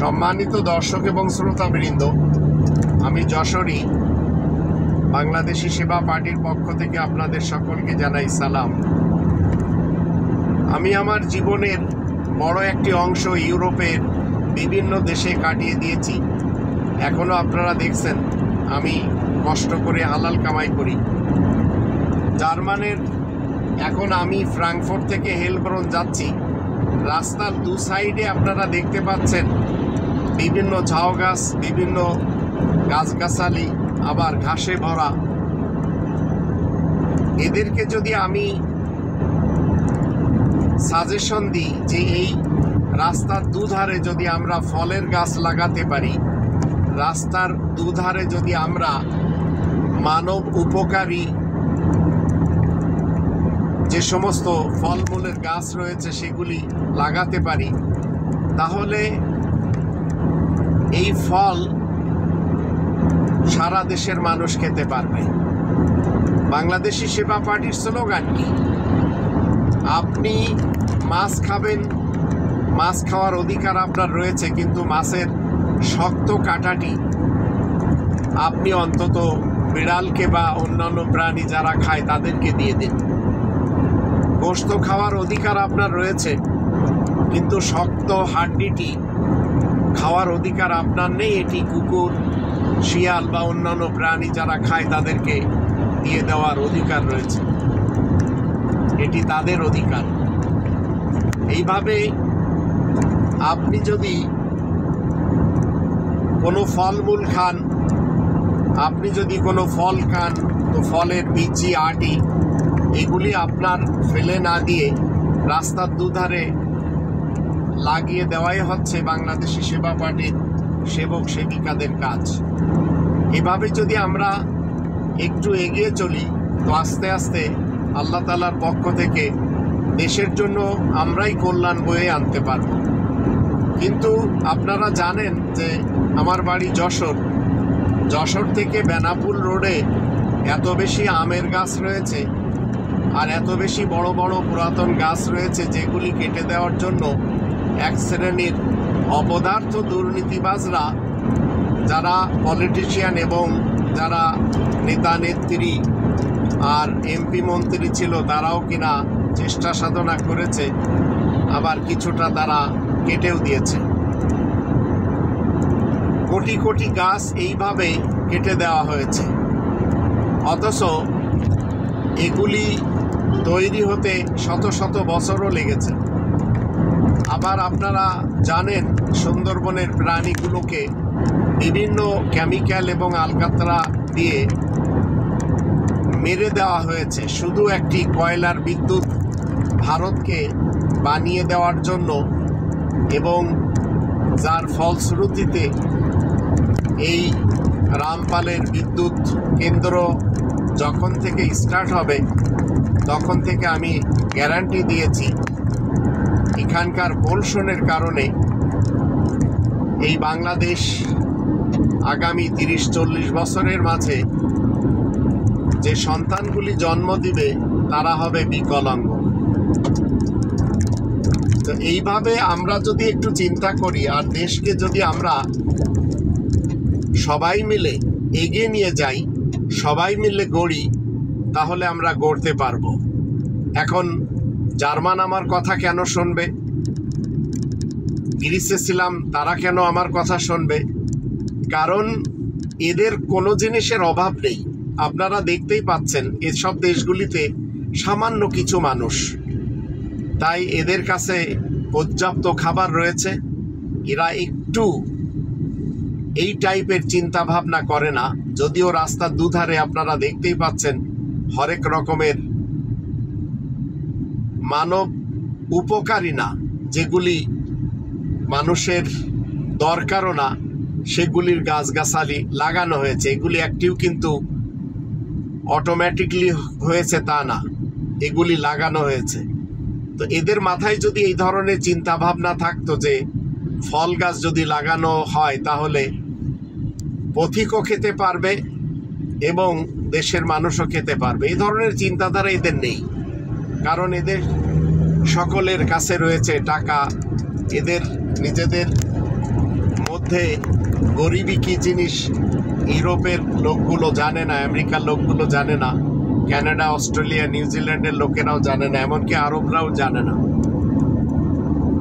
সম্মানিত দর্শক এবং শ্রোতাবৃন্দ, আমি যশোরী বাংলাদেশি সেবা পার্টির পক্ষ থেকে আপনাদের সকলকে জানাই সালাম। আমি আমার জীবনের বড় একটি অংশ ইউরোপের বিভিন্ন দেশে কাটিয়ে দিয়েছি। এখনও আপনারা দেখছেন আমি কষ্ট করে হালাল কামাই করি। জার্মানের এখন আমি ফ্রাঙ্কফুর্ট থেকে হেলব্রন যাচ্ছি। রাস্তার দু সাইডে আপনারা দেখতে পাচ্ছেন বিভিন্ন ঝাউ গাছ, বিভিন্ন গাছগাছালি, আবার ঘাসে ভরা। এদেরকে যদি আমি সাজেশন দিই যে এই রাস্তার দুধারে যদি আমরা ফলের গাছ লাগাতে পারি, রাস্তার দুধারে যদি আমরা মানব উপকারী যে সমস্ত ফলমূলের গাছ রয়েছে সেগুলি লাগাতে পারি, তাহলে এই ফল সারা দেশের মানুষ খেতে পারবে। বাংলাদেশি সেবা পার্টির স্লোগান কি? আপনি মাছ খাবেন, মাছ খাওয়ার অধিকার আপনার রয়েছে, কিন্তু মাছের শক্ত কাঁটাটি আপনি অন্তত বিড়ালকে বা অন্যান্য প্রাণী যারা খায় তাদেরকে দিয়ে দিন। গোশত খাওয়ার অধিকার আপনার রয়েছে, কিন্তু শক্ত হাড্ডিটি খাওয়ার অধিকার আপনার নেই। এটি কুকুর, শিয়াল বা অন্যান্য প্রাণী যারা খায় তাদেরকে দিয়ে দেওয়ার অধিকার রয়েছে, এটি তাদের অধিকার। এইভাবে আপনি যদি কোনো ফলমূল খান, আপনি যদি কোনো ফল খান, তো ফলের বিচি, আটি এগুলি আপনার ফেলে না দিয়ে রাস্তার দুধারে লাগিয়ে দেওয়াই হচ্ছে বাংলাদেশি সেবা পার্টির সেবক সেবিকাদের কাজ। এভাবে যদি আমরা একটু এগিয়ে চলি, তো আস্তে আস্তে আল্লাহ তাআলার পক্ষ থেকে দেশের জন্য আমরাই কল্যাণ বয়ে আনতে পারব। কিন্তু আপনারা জানেন যে আমার বাড়ি যশোর। যশোর থেকে বেনাপুল রোডে এত বেশি আমের গাছ রয়েছে আর এত বেশি বড় বড় পুরাতন গাছ রয়েছে, যেগুলি কেটে দেওয়ার জন্য এক শ্রেণীর অপদার্থ দুর্নীতিবাজরা, যারা পলিটিশিয়ান এবং যারা নেতা নেত্রী আর এমপি মন্ত্রী ছিল, তারাও কিনা চেষ্টা সাধনা করেছে, আবার কিছুটা তারা কেটেও দিয়েছে। কোটি কোটি গাছ এইভাবে কেটে দেওয়া হয়েছে, অথচ এগুলি তৈরি হতে শত শত বছরও লেগেছে। আবার আপনারা জানেন সুন্দরবনের প্রাণীগুলোকে বিভিন্ন কেমিক্যাল এবং আলকাতরা দিয়ে মেরে দেওয়া হয়েছে শুধু একটি কয়লার বিদ্যুৎ ভারতকে বানিয়ে দেওয়ার জন্য, এবং যার ফলশ্রুতিতে এই রামপালের বিদ্যুৎ কেন্দ্র যখন থেকে স্টার্ট হবে তখন থেকে আমি গ্যারান্টি দিয়েছি এখানকার পলিউশনের কারণে এই বাংলাদেশ আগামী 30-40 বছরের মাঝে যে সন্তানগুলি জন্ম দিবে তারা হবে বিকলাঙ্গ। তো এইভাবে আমরা যদি একটু চিন্তা করি আর দেশকে যদি আমরা সবাই মিলে এগিয়ে নিয়ে যাই, সবাই মিলে গড়ি, তাহলে আমরা গড়তে পারবো। এখন জার্মান আমার কথা কেন শুনবে? গ্রিসে ছিলাম, তারা কেন আমার কথা শুনবে? কারণ এদের কোনো জিনিসের অভাব নেই। আপনারা দেখতেই পাচ্ছেন এসব দেশগুলিতে সামান্য কিছু মানুষ, তাই এদের কাছে পর্যাপ্ত খাবার রয়েছে। এরা একটু এই টাইপের চিন্তা ভাবনা করে না। যদিও রাস্তার দুধারে আপনারা দেখতেই পাচ্ছেন হরেক রকমের মানব উপকারী না, যেগুলি মানুষের দরকারও না, সেগুলির গাছগাছালি লাগানো হয়েছে। এগুলি একটিও কিন্তু অটোমেটিকলি হয়েছে তা না, এগুলি লাগানো হয়েছে। তো এদের মাথায় যদি এই ধরনের চিন্তা ভাবনা থাকতো যে ফল গাছ যদি লাগানো হয় তাহলে পথিকও খেতে পারবে এবং দেশের মানুষও খেতে পারবে, এই ধরনের চিন্তাধারা এদের নেই। কারণ এদের সকলের কাছে রয়েছে টাকা, এদের নিজেদের মধ্যে গরিবী কী জিনিস ইউরোপের লোকগুলো জানে না, আমেরিকার লোকগুলো জানে না, কানাডা, অস্ট্রেলিয়া, নিউজিল্যান্ডের লোকেরাও জানে না, এমনকি আরবরাও জানে না।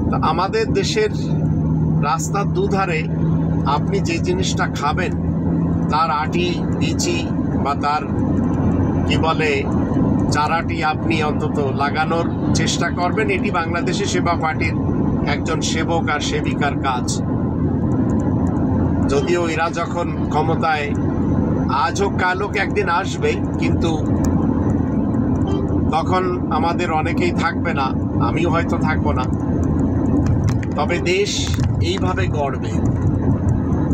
তো আমাদের দেশের রাস্তার দুধারে আপনি যে জিনিসটা খাবেন তার আটি, বিচি বা তার কি বলে চারাটি আপনি অন্তত লাগানোর চেষ্টা করবেন। এটি বাংলাদেশি সেবা পার্টির একজন সেবক আর সেবিকার কাজ। যদিও এরা যখন ক্ষমতায় আজ হোক কাল হোক একদিন আসবে, কিন্তু তখন আমাদের অনেকেই থাকবে না, আমিও হয়তো থাকবো না, তবে দেশ এইভাবে গড়বে।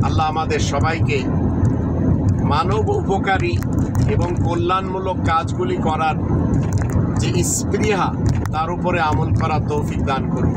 আল্লাহ আমাদের সবাইকে মানব উপকারী এবং কল্যাণমূলক কাজগুলি করার যে স্পৃহা তার উপরে আমল করার তৌফিক দান করুন।